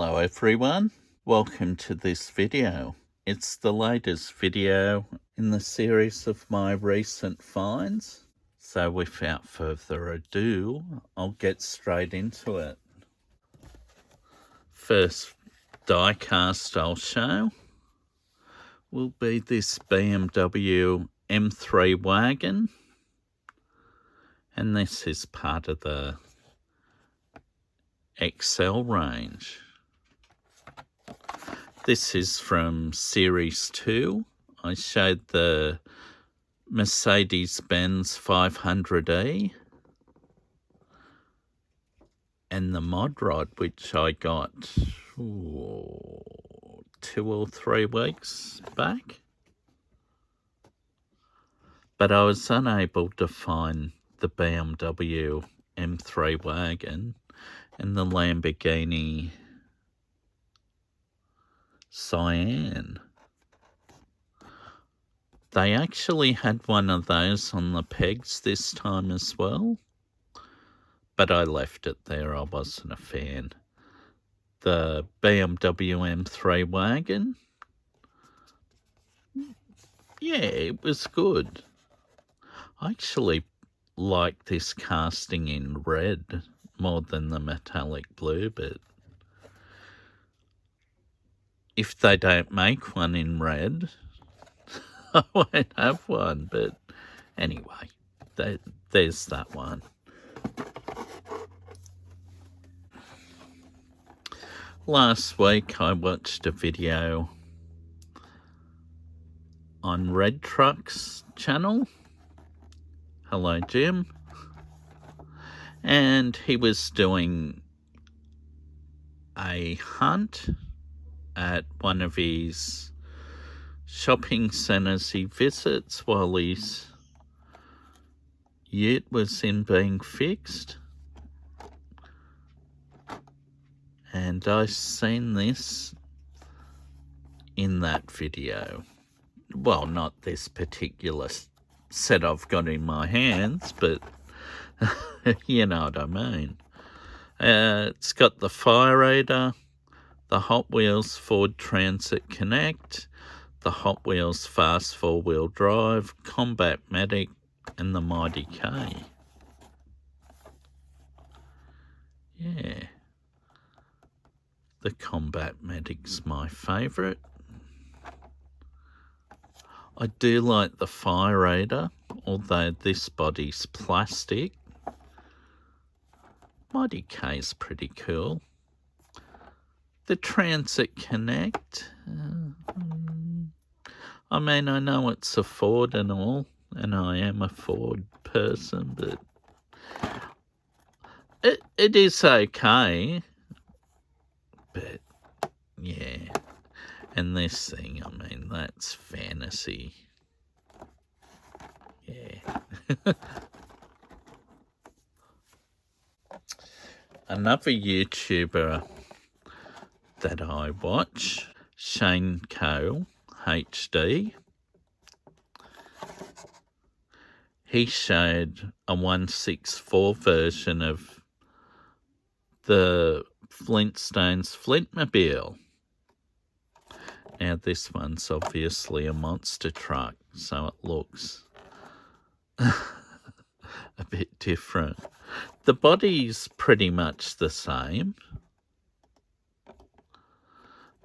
Hello everyone, welcome to this video. It's the latest video in the series of my recent finds. So without further ado, I'll get straight into it. First diecast I'll show will be this BMW M3 wagon. And this is part of the XL range. This is from Series 2. I showed the Mercedes-Benz 500e and the mod rod, which I got 2 or 3 weeks back. But I was unable to find the BMW M3 wagon and the Lamborghini Cyan. They actually had one of those on the pegs this time as well, but I left it there. I wasn't a fan. The BMW M3 wagon, yeah, it was good. I actually like this casting in red more than the metallic blue, but if they don't make one in red, I won't have one. But anyway, there's that one. Last week I watched a video on Red Truck's channel. Hello, Jim. And he was doing a hunt at one of his shopping centres he visits while his ute was in being fixed. And I seen this in that video. Well, not this particular set I've got in my hands, but you know what I mean. It's got the Fire Eater, the Hot Wheels Ford Transit Connect, the Hot Wheels Fast 4-wheel drive, Combat Medic, and the Mighty K. Yeah. The Combat Medic's my favourite. I do like the Fire Eater, although this body's plastic. Mighty K's pretty cool. The Transit Connect, I mean, I know it's a Ford and all, and I am a Ford person, but it is okay. But yeah, and this thing, I mean, that's fantasy. Yeah. Another YouTuber that I watch, Shane Co HD, he showed a 1/64 version of the Flintstones Flintmobile. Now this one's obviously a monster truck, so it looks a bit different. The body's pretty much the same,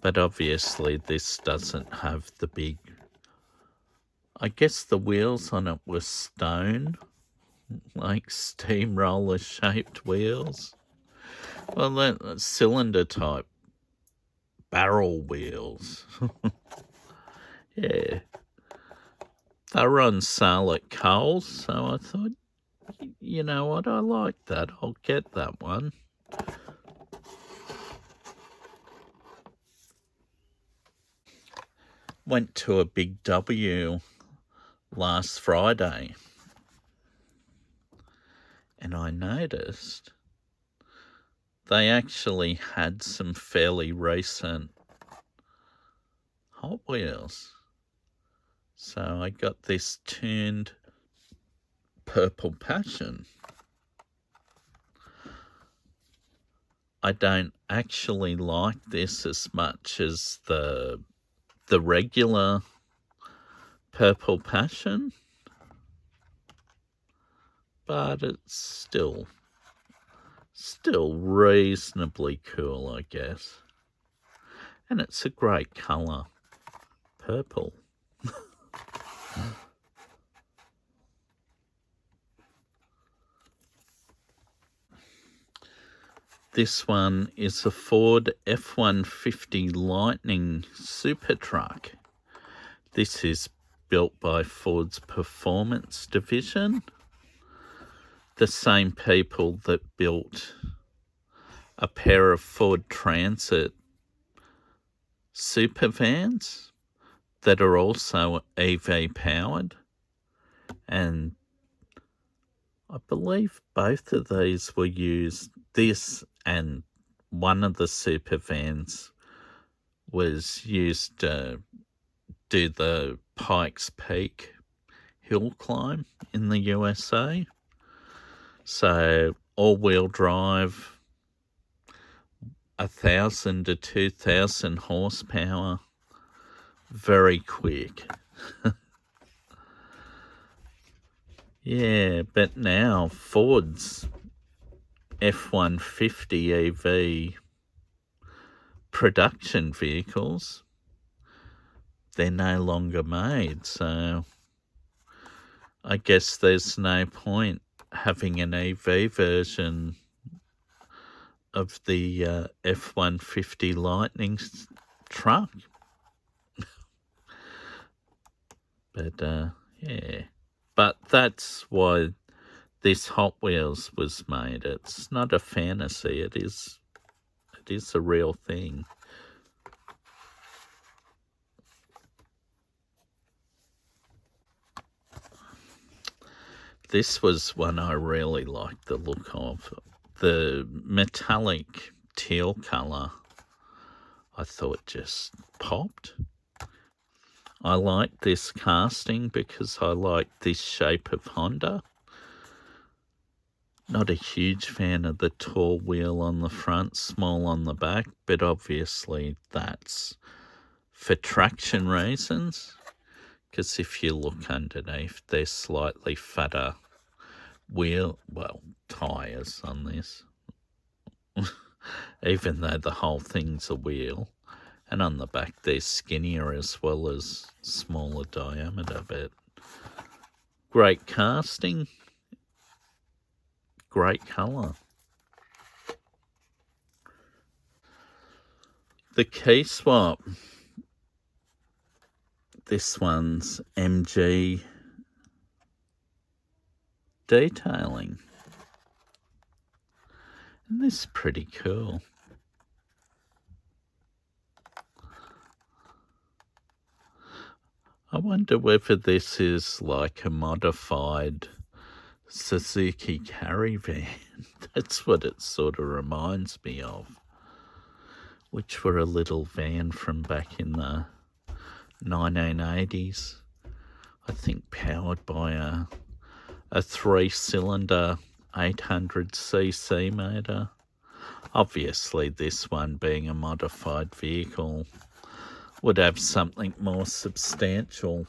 but obviously this doesn't have the big, I guess the wheels on it were stone, like steamroller shaped wheels. Well, that cylinder type barrel wheels. Yeah. They were on sale at Coles, so I thought, you know what, I like that. I'll get that one. Went to a Big W last Friday, and I noticed they actually had some fairly recent Hot Wheels. So I got this tuned Purple Passion. I don't actually like this as much as the regular Purple Passion, but it's still reasonably cool, I guess. And it's a great colour, purple. This one is a Ford F-150 Lightning super truck. This is built by Ford's Performance Division, the same people that built a pair of Ford Transit super vans that are also EV powered, and I believe both of these were used. This and one of the super vans was used to do the Pikes Peak hill climb in the USA. So all-wheel drive, 1,000 to 2,000 horsepower, very quick. Yeah, but now Ford's F-150 EV production vehicles, they're no longer made, so I guess there's no point having an EV version of the F-150 Lightning truck. But yeah, but that's why this Hot Wheels was made. It's not a fantasy. It is a real thing. This was one I really liked the look of. The metallic teal colour, I thought just popped. I like this casting because I like this shape of Honda. Not a huge fan of the tall wheel on the front, small on the back, but obviously that's for traction reasons, because if you look underneath, they're slightly fatter tyres on this, even though the whole thing's a wheel. And on the back, they're skinnier as well as smaller diameter, but great casting, great colour. The key swap, this one's MG detailing, and this is pretty cool. I wonder whether this is like a modified Suzuki Caravan. That's what it sort of reminds me of, which were a little van from back in the 1980s. I think powered by a 3-cylinder 800cc motor. Obviously, this one being a modified vehicle would have something more substantial.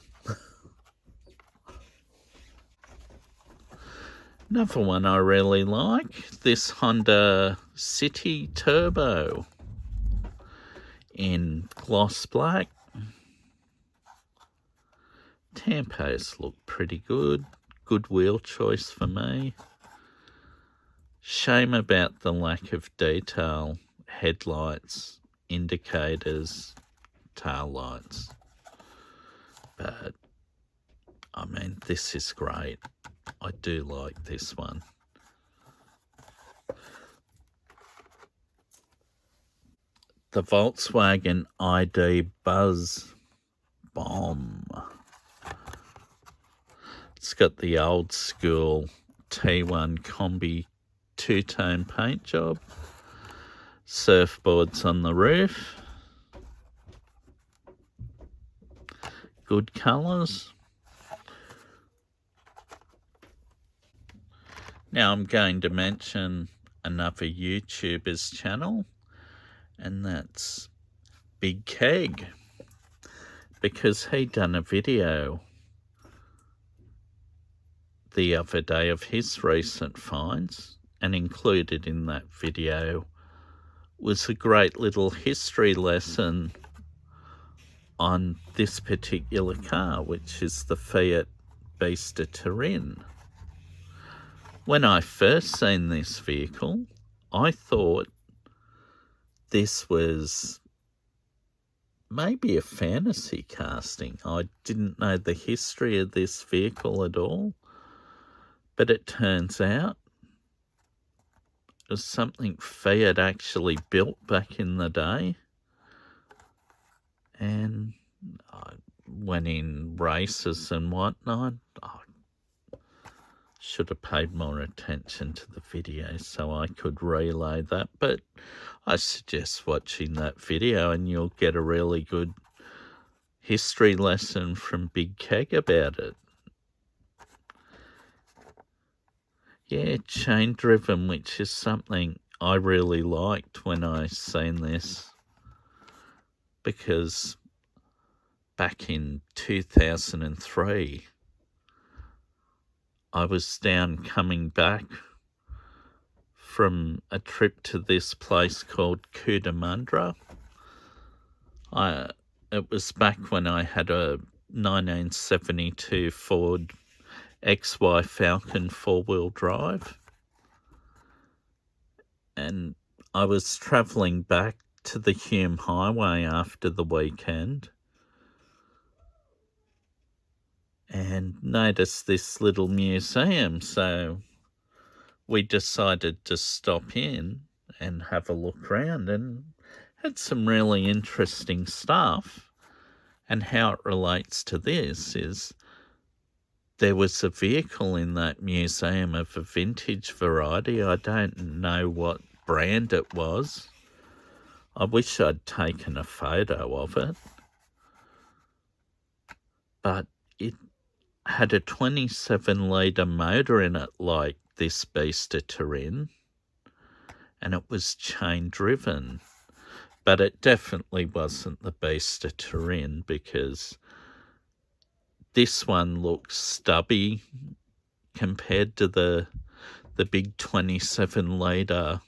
Another one I really like, this Honda City Turbo in gloss black. Tampos look pretty good. Good wheel choice for me. Shame about the lack of detail. Headlights, indicators, tail lights. But, I mean, this is great. I do like this one. The Volkswagen ID Buzz Bomb. It's got the old school T1 Combi two-tone paint job. Surfboards on the roof. Good colours. Now I'm going to mention another YouTuber's channel, and that's Big Keg, because he done a video the other day of his recent finds, and included in that video was a great little history lesson on this particular car, which is the Fiat Bista Turin. When I first seen this vehicle, I thought this was maybe a fantasy casting. I didn't know the history of this vehicle at all, but it turns out it was something Fiat actually built back in the day, and I went in races and whatnot. I should have paid more attention to the video so I could relay that, but I suggest watching that video and you'll get a really good history lesson from Big Keg about it. Yeah, chain driven, which is something I really liked when I seen this, because back in 2003, I was down coming back from a trip to this place called Cootamundra. It was back when I had a 1972 Ford XY Falcon four-wheel drive, and I was travelling back to the Hume Highway after the weekend and noticed this little museum, so we decided to stop in and have a look around, and had some really interesting stuff. And how it relates to this is there was a vehicle in that museum of a vintage variety. I don't know what brand it was. I wish I'd taken a photo of it. But it had a 27-litre motor in it like this Bista Turin, and it was chain driven. But it definitely wasn't the Bista Turin, because this one looks stubby compared to the big 27-litre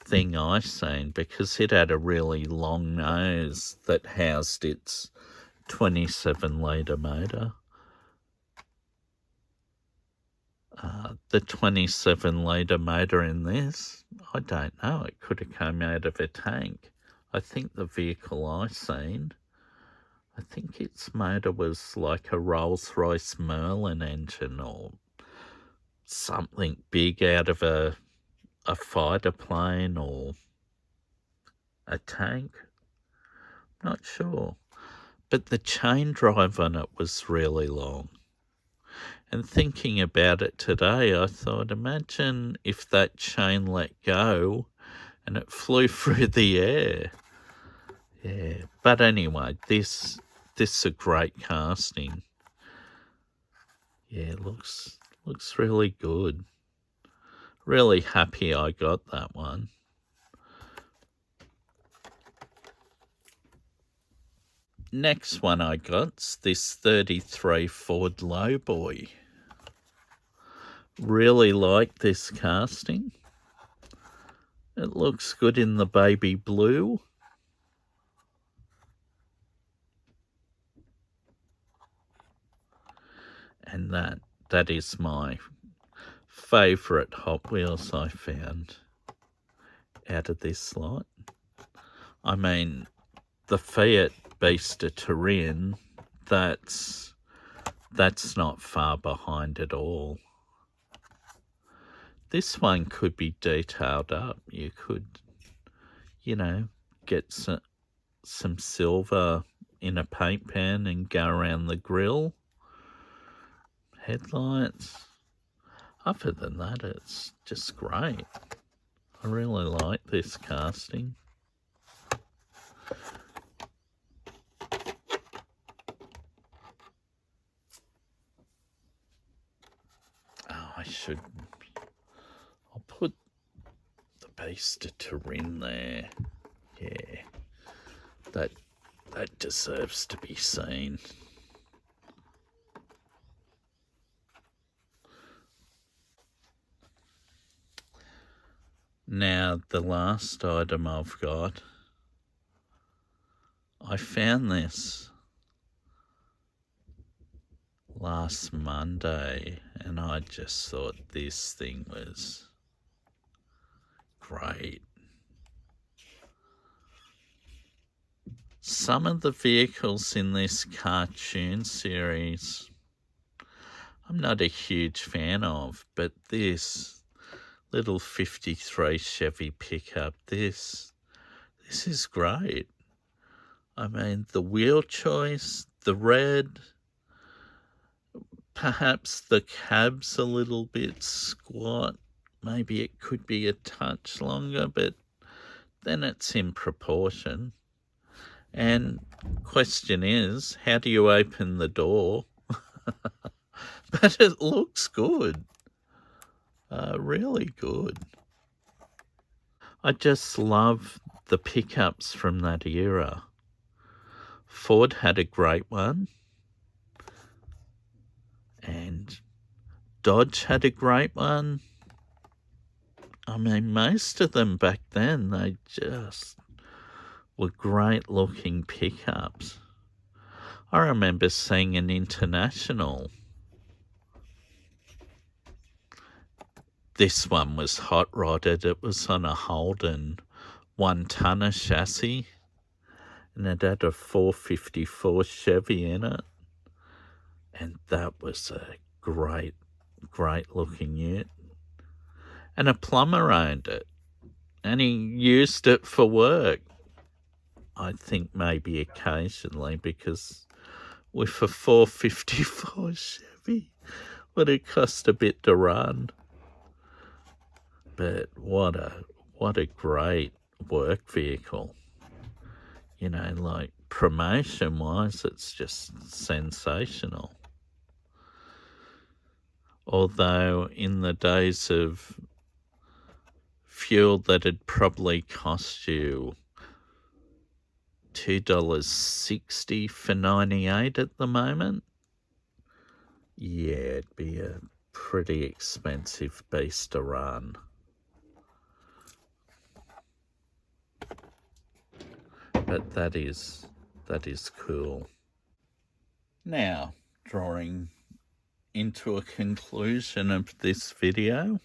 thing I seen, because it had a really long nose that housed its 27-litre motor. The 27-litre motor in this, I don't know, it could have come out of a tank. I think the vehicle I seen, I think its motor was like a Rolls-Royce Merlin engine or something big out of a fighter plane or a tank. Not sure. But the chain drive on it was really long. And thinking about it today, I thought, imagine if that chain let go and it flew through the air. Yeah. But anyway, this is a great casting. Yeah, looks really good. Really happy I got that one. Next one I got's this 33 Ford Lowboy. Really like this casting. It looks good in the baby blue. And that is my favourite Hot Wheels I found out of this lot. I mean, the Fiat Bista Turin, that's not far behind at all. This one could be detailed up. You could, get some silver in a paint pan and go around the grille. Headlights. Other than that, it's just great. I really like this casting. Oh, I'll put baster to rim there. Yeah, that deserves to be seen. Now, the last item I've got, I found this last Monday, and I just thought this thing was great. Some of the vehicles in this cartoon series I'm not a huge fan of, but this little 53 Chevy pickup, this is great. I mean, the wheel choice, the red, perhaps the cab's a little bit squat. Maybe it could be a touch longer, but then it's in proportion. And question is, how do you open the door? But it looks good. Really good. I just love the pickups from that era. Ford had a great one, and Dodge had a great one. I mean, most of them back then, they just were great looking pickups. I remember seeing an International. This one was hot rodded. It was on a Holden 1-tonner chassis, and it had a 454 Chevy in it. And that was a great looking ute. And a plumber owned it, and he used it for work. I think maybe occasionally, because with a 454 Chevy, would it cost a bit to run? But what a great work vehicle. You know, like promotion-wise, it's just sensational. Although in the days of fuel that'd probably cost you $2.60 for 98 at the moment, yeah, it'd be a pretty expensive beast to run. But that is cool. Now, drawing into a conclusion of this video,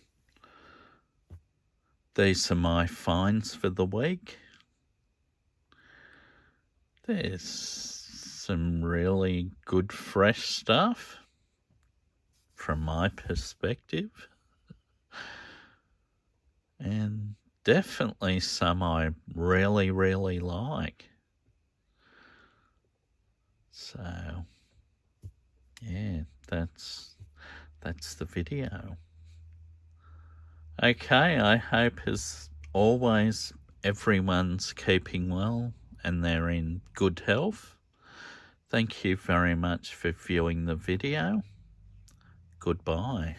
these are my finds for the week. There's some really good fresh stuff from my perspective, and definitely some I really like. So yeah, that's the video. Okay, I hope as always everyone's keeping well and they're in good health. Thank you very much for viewing the video. Goodbye.